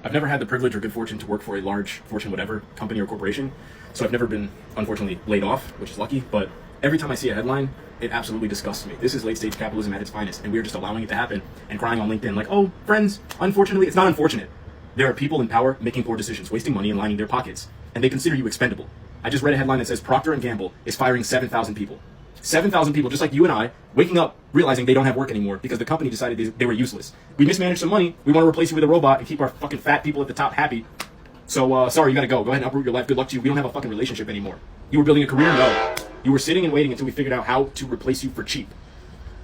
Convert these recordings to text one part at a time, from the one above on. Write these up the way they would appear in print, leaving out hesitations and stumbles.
I've never had the privilege or good fortune to work for a large Fortune whatever company or corporation, so I've never been, unfortunately, laid off, which is lucky, but every time I see a headline, it absolutely disgusts me. This is late-stage capitalism at its finest, and we're just allowing it to happen and crying on LinkedIn like, oh, friends, unfortunately, it's not unfortunate. There are people in power making poor decisions, wasting money and lining their pockets, and they consider you expendable. I just read a headline that says Procter & Gamble is firing 7,000 people. 7,000 people, just like you and I, waking up, realizing they don't have work anymore because the company decided they were useless. We mismanaged some money, we want to replace you with a robot and keep our fucking fat people at the top happy. So, sorry, you gotta go. Go ahead and uproot your life. Good luck to you. We don't have a fucking relationship anymore. You were building a career? No. You were sitting and waiting until we figured out how to replace you for cheap.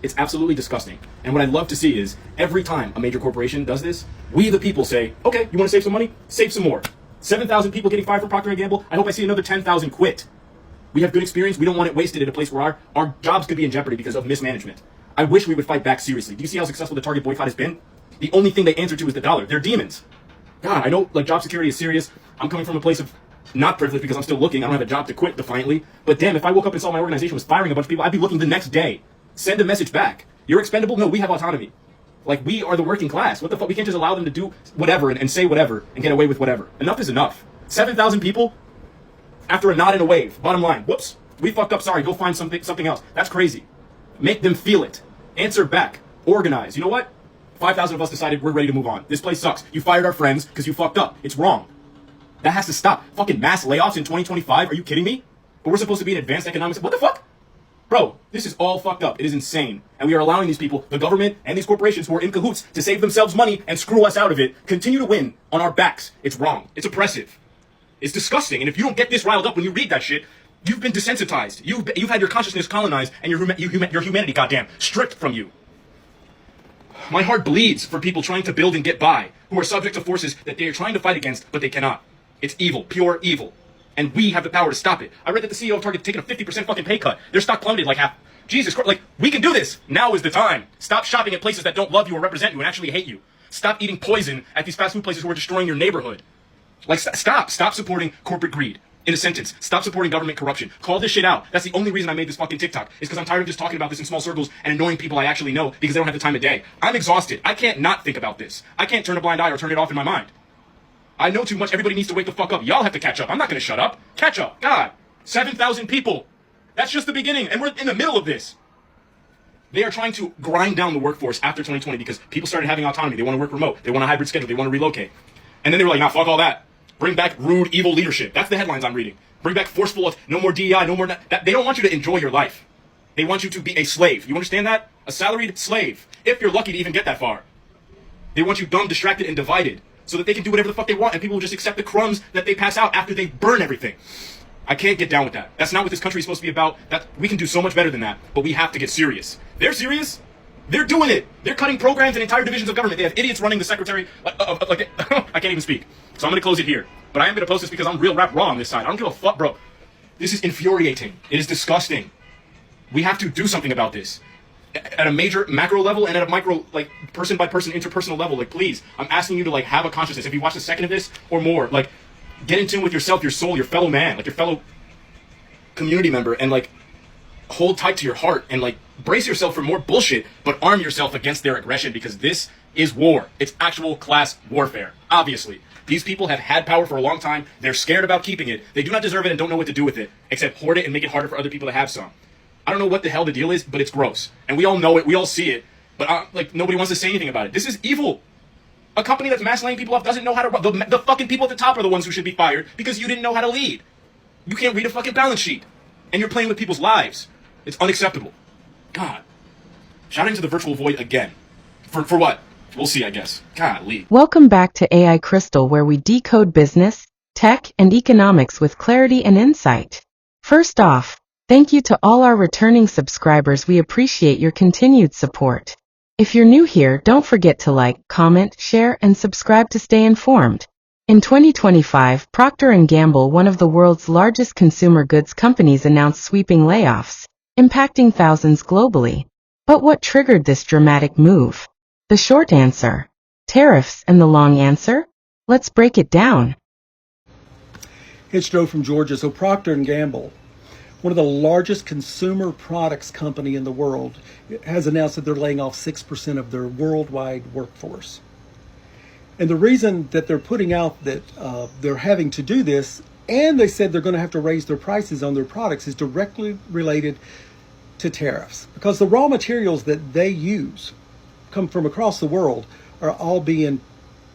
It's absolutely disgusting. And what I'd love to see is, every time a major corporation does this, we the people say, okay, you want to save some money? Save some more. 7,000 people getting fired from Procter & Gamble? I hope I see another 10,000 quit. We have good experience. We don't want it wasted at a place where our jobs could be in jeopardy because of mismanagement. I wish we would fight back seriously. Do you see how successful the Target boycott has been? The only thing they answer to is the dollar. They're demons. God, I know like job security is serious. I'm coming from a place of not privilege because I'm still looking. I don't have a job to quit defiantly. But damn, if I woke up and saw my organization was firing a bunch of people, I'd be looking the next day. Send a message back. You're expendable? No, we have autonomy. Like, we are the working class. What the fuck? We can't just allow them to do whatever and say whatever and get away with whatever. Enough is enough. 7,000 people after a nod and a wave. Bottom line, whoops, we fucked up. Sorry, go find something else. That's crazy. Make them feel it. Answer back. Organize. You know what? 5,000 of us decided we're ready to move on. This place sucks. You fired our friends because you fucked up. It's wrong. That has to stop. Fucking mass layoffs in 2025? Are you kidding me? But we're supposed to be in advanced economics. What the fuck? Bro, this is all fucked up. It is insane. And we are allowing these people, the government and these corporations who are in cahoots to save themselves money and screw us out of it, continue to win on our backs. It's wrong. It's oppressive. It's disgusting. And if you don't get this riled up when you read that shit, you've been desensitized. You've had your consciousness colonized and your humanity, goddamn, stripped from you. My heart bleeds for people trying to build and get by, who are subject to forces that they are trying to fight against, but they cannot. It's evil, pure evil. And we have the power to stop it. I read that the CEO of Target taking a 50% fucking pay cut. Their stock plummeted like half. Jesus Christ, like, we can do this. Now is the time. Stop shopping at places that don't love you or represent you and actually hate you. Stop eating poison at these fast food places who are destroying your neighborhood. Like, stop supporting corporate greed. In a sentence, stop supporting government corruption. Call this shit out. That's the only reason I made this fucking TikTok, is because I'm tired of just talking about this in small circles and annoying people I actually know because they don't have the time of day. I'm exhausted. I can't not think about this. I can't turn a blind eye or turn it off in my mind. I know too much. Everybody needs to wake the fuck up. Y'all have to catch up. I'm not going to shut up. Catch up. God. 7,000 people. That's just the beginning, and we're in the middle of this. They are trying to grind down the workforce after 2020 because people started having autonomy. They want to work remote. They want a hybrid schedule. They want to relocate. And then they were like, nah, fuck all that. Bring back rude, evil leadership. That's the headlines I'm reading. Bring back forceful, no more DEI, no more... They don't want you to enjoy your life. They want you to be a slave. You understand that? A salaried slave. If you're lucky to even get that far. They want you dumb, distracted, and divided so that they can do whatever the fuck they want and people will just accept the crumbs that they pass out after they burn everything. I can't get down with that. That's not what this country is supposed to be about. That we can do so much better than that, but we have to get serious. They're serious. They're doing it. They're cutting programs and entire divisions of government. They have idiots running the secretary. I can't even speak. So I'm going to close it here. But I am going to post this because I'm real rap raw on this side. I don't give a fuck, bro. This is infuriating. It is disgusting. We have to do something about this. At a major macro level and at a micro, like, person by person, interpersonal level. Like, please, I'm asking you to, like, have a consciousness. If you watch a second of this or more, like, get in tune with yourself, your soul, your fellow man, like, your fellow community member, and, like, hold tight to your heart and, like, brace yourself for more bullshit, but arm yourself against their aggression because this is war. It's actual class warfare, obviously. These people have had power for a long time. They're scared about keeping it. They do not deserve it and don't know what to do with it, except hoard it and make it harder for other people to have some. I don't know what the hell the deal is, but it's gross. And we all know it. We all see it. But, like, nobody wants to say anything about it. This is evil. A company that's mass laying people off doesn't know how to run. The fucking people at the top are the ones who should be fired because you didn't know how to lead. You can't read a fucking balance sheet. And you're playing with people's lives. It's unacceptable. God. Shouting to the virtual void again. For what? We'll see, I guess. Golly. Welcome back to AI Crystal, where we decode business, tech, and economics with clarity and insight. First off, thank you to all our returning subscribers. We appreciate your continued support. If you're new here, don't forget to like, comment, share, and subscribe to stay informed. In 2025, Procter & Gamble, one of the world's largest consumer goods companies, announced sweeping layoffs, impacting thousands globally. But what triggered this dramatic move? The short answer: tariffs, and the long answer? Let's break it down. It's Joe from Georgia. So Procter & Gamble, one of the largest consumer products company in the world, has announced that they're laying off 6% of their worldwide workforce. And the reason that they're putting out that they're having to do this, and they said they're going to have to raise their prices on their products, is directly related to tariffs. Because the raw materials that they use come from across the world are all being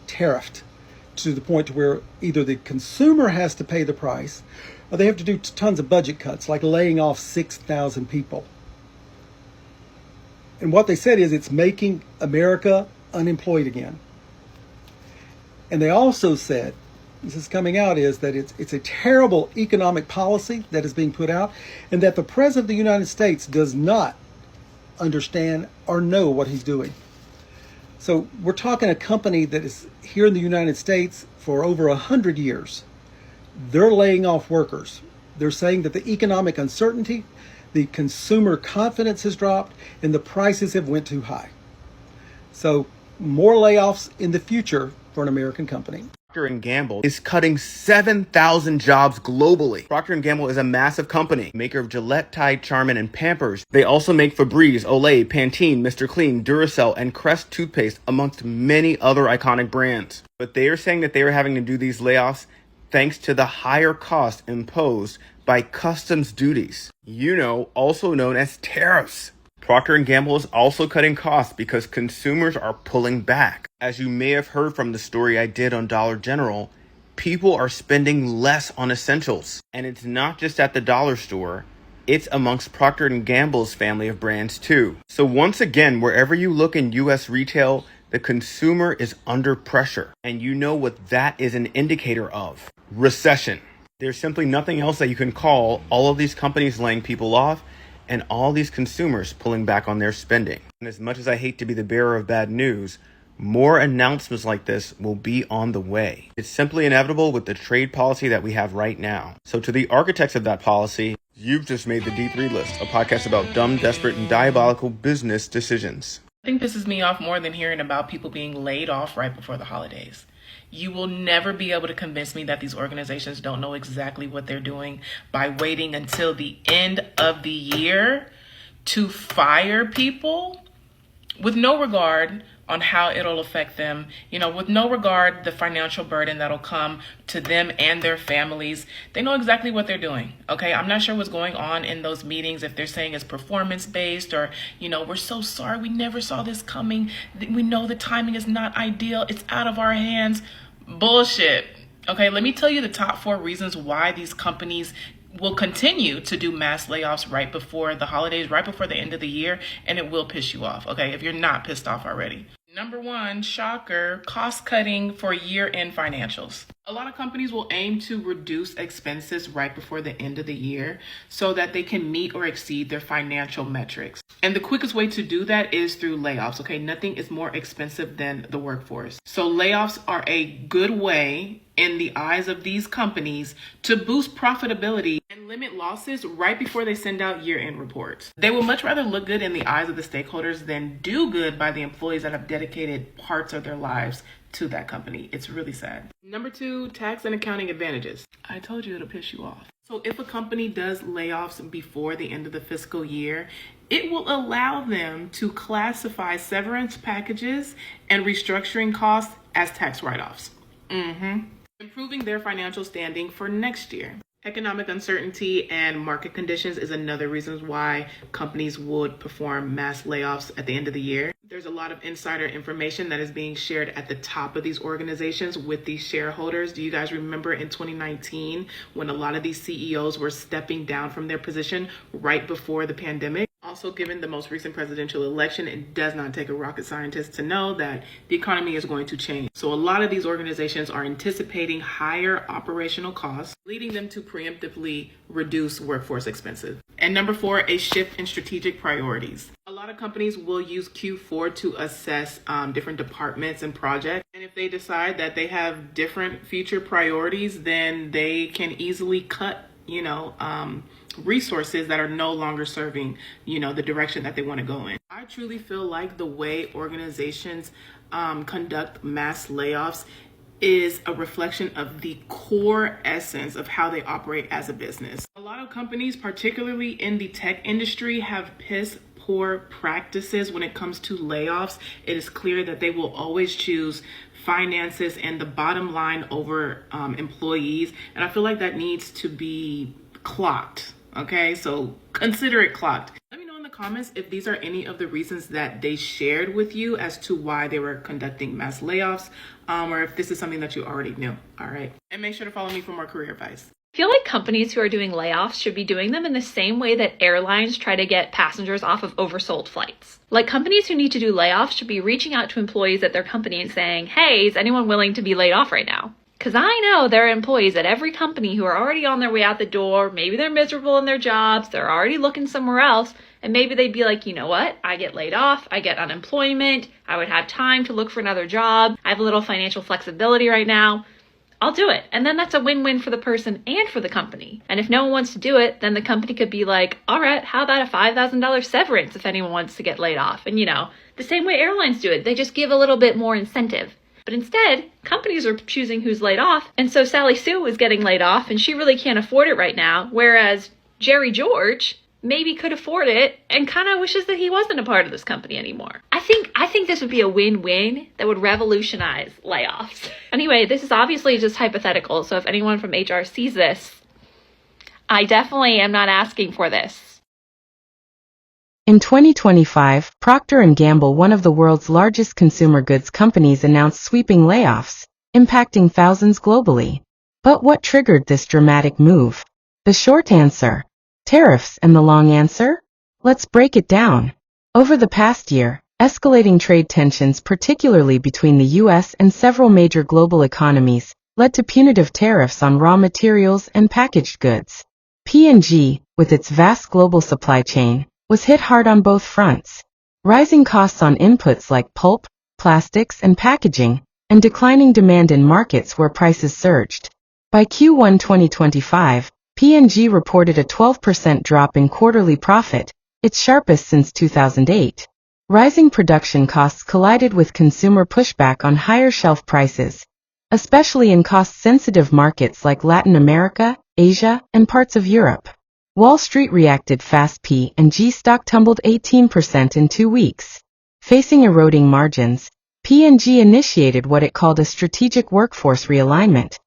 tariffed to the point to where either the consumer has to pay the price or they have to do tons of budget cuts, like laying off 6,000 people. And what they said is it's making America unemployed again. And they also said, this is coming out, is that it's a terrible economic policy that is being put out, and that the President of the United States does not understand or know what he's doing. So we're talking a company that is here in the United States for over 100 years. They're laying off workers. They're saying that the economic uncertainty, the consumer confidence has dropped, and the prices have went too high. So more layoffs in the future for an American company. Procter & Gamble is cutting 7,000 jobs globally. Procter & Gamble is a massive company, maker of Gillette, Tide, Charmin, and Pampers. They also make Febreze, Olay, Pantene, Mr. Clean, Duracell, and Crest toothpaste, amongst many other iconic brands. But they are saying that they are having to do these layoffs thanks to the higher cost imposed by customs duties, also known as tariffs. Procter & Gamble is also cutting costs because consumers are pulling back. As you may have heard from the story I did on Dollar General, people are spending less on essentials. And it's not just at the dollar store, it's amongst Procter & Gamble's family of brands too. So once again, wherever you look in US retail, the consumer is under pressure. And you know what that is an indicator of: recession. There's simply nothing else that you can call all of these companies laying people off and all these consumers pulling back on their spending. And as much as I hate to be the bearer of bad news, more announcements like this will be on the way. It's simply inevitable with the trade policy that we have right now. So to the architects of that policy, you've just made the D3 List, a podcast about dumb, desperate, and diabolical business decisions. I think pisses me off more than hearing about people being laid off right before the holidays. You will never be able to convince me that these organizations don't know exactly what they're doing by waiting until the end of the year to fire people with no regard on how it'll affect them, with no regard the financial burden that'll come to them and their families. They know exactly what they're doing. Okay, I'm not sure what's going on in those meetings, if they're saying it's performance based or, we're so sorry, we never saw this coming. We know the timing is not ideal. It's out of our hands. Bullshit. Okay, let me tell you the top 4 reasons why these companies will continue to do mass layoffs right before the holidays, right before the end of the year, and it will piss you off, okay, if you're not pissed off already. Number 1, shocker, cost cutting for year-end financials. A lot of companies will aim to reduce expenses right before the end of the year so that they can meet or exceed their financial metrics. And the quickest way to do that is through layoffs, okay? Nothing is more expensive than the workforce. So layoffs are a good way in the eyes of these companies to boost profitability and limit losses right before they send out year-end reports. They will much rather look good in the eyes of the stakeholders than do good by the employees that have dedicated parts of their lives to that company. It's really sad. Number 2, tax and accounting advantages. I told you it'll piss you off. So if a company does layoffs before the end of the fiscal year, it will allow them to classify severance packages and restructuring costs as tax write-offs. Improving their financial standing for next year. Economic uncertainty and market conditions is another reason why companies would perform mass layoffs at the end of the year. There's a lot of insider information that is being shared at the top of these organizations with these shareholders. Do you guys remember in 2019 when a lot of these CEOs were stepping down from their position right before the pandemic? Also, given the most recent presidential election, it does not take a rocket scientist to know that the economy is going to change. So a lot of these organizations are anticipating higher operational costs, leading them to preemptively reduce workforce expenses. And number 4, a shift in strategic priorities. A lot of companies will use Q4 to assess different departments and projects. And if they decide that they have different future priorities, then they can easily cut, resources that are no longer serving, the direction that they want to go in. I truly feel like the way organizations conduct mass layoffs is a reflection of the core essence of how they operate as a business. A lot of companies, particularly in the tech industry, have piss poor practices when it comes to layoffs. It is clear that they will always choose finances and the bottom line over employees. And I feel like that needs to be clocked. Okay, so consider it clocked. Let me know in the comments if these are any of the reasons that they shared with you as to why they were conducting mass layoffs, or if this is something that you already knew. All right, and make sure to follow me for more career advice. I feel like companies who are doing layoffs should be doing them in the same way that airlines try to get passengers off of oversold flights. Like, companies who need to do layoffs should be reaching out to employees at their company and saying, hey, is anyone willing to be laid off right now? Because I know there are employees at every company who are already on their way out the door. Maybe they're miserable in their jobs. They're already looking somewhere else. And maybe they'd be like, you know what? I get laid off. I get unemployment. I would have time to look for another job. I have a little financial flexibility right now. I'll do it. And then that's a win-win for the person and for the company. And if no one wants to do it, then the company could be like, all right, how about a $5,000 severance if anyone wants to get laid off? And the same way airlines do it, they just give a little bit more incentive. But instead, companies are choosing who's laid off. And so Sally Sue is getting laid off and she really can't afford it right now. Whereas Jerry George maybe could afford it and kind of wishes that he wasn't a part of this company anymore. I think this would be a win-win that would revolutionize layoffs. Anyway, this is obviously just hypothetical, so if anyone from HR sees this, I definitely am not asking for this. In 2025, Procter & Gamble, one of the world's largest consumer goods companies, announced sweeping layoffs, impacting thousands globally. But what triggered this dramatic move? The short answer: tariffs, and the long answer? Let's break it down. Over the past year, escalating trade tensions, particularly between the U.S. and several major global economies, led to punitive tariffs on raw materials and packaged goods. P&G, with its vast global supply chain, was hit hard on both fronts. Rising costs on inputs like pulp, plastics, and packaging, and declining demand in markets where prices surged. By Q1 2025, P&G reported a 12% drop in quarterly profit, its sharpest since 2008. Rising production costs collided with consumer pushback on higher shelf prices, especially in cost-sensitive markets like Latin America, Asia, and parts of Europe. Wall Street reacted fast. P&G stock tumbled 18% in 2 weeks. Facing eroding margins, P&G initiated what it called a strategic workforce realignment,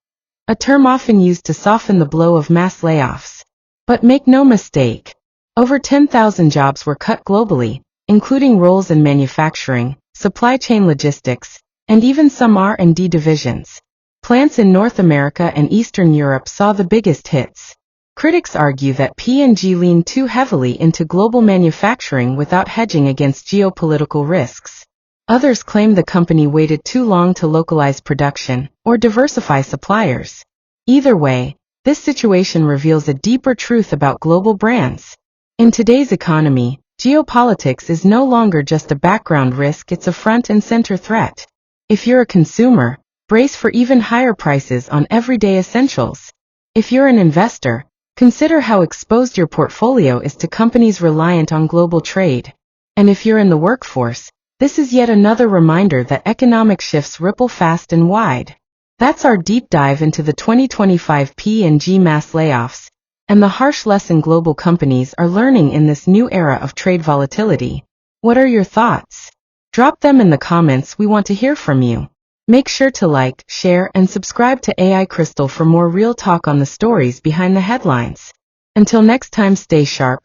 a term often used to soften the blow of mass layoffs. But make no mistake, over 10,000 jobs were cut globally, including roles in manufacturing, supply chain logistics, and even some R&D divisions. Plants in North America and Eastern Europe saw the biggest hits. Critics argue that P&G leaned too heavily into global manufacturing without hedging against geopolitical risks. Others claim the company waited too long to localize production or diversify suppliers. Either way, this situation reveals a deeper truth about global brands. In today's economy, geopolitics is no longer just a background risk, it's a front and center threat. If you're a consumer, brace for even higher prices on everyday essentials. If you're an investor, consider how exposed your portfolio is to companies reliant on global trade. And if you're in the workforce, this is yet another reminder that economic shifts ripple fast and wide. That's our deep dive into the 2025 P&G mass layoffs, and the harsh lesson global companies are learning in this new era of trade volatility. What are your thoughts? Drop them in the comments, we want to hear from you. Make sure to like, share, and subscribe to AI Crystal for more real talk on the stories behind the headlines. Until next time, stay sharp.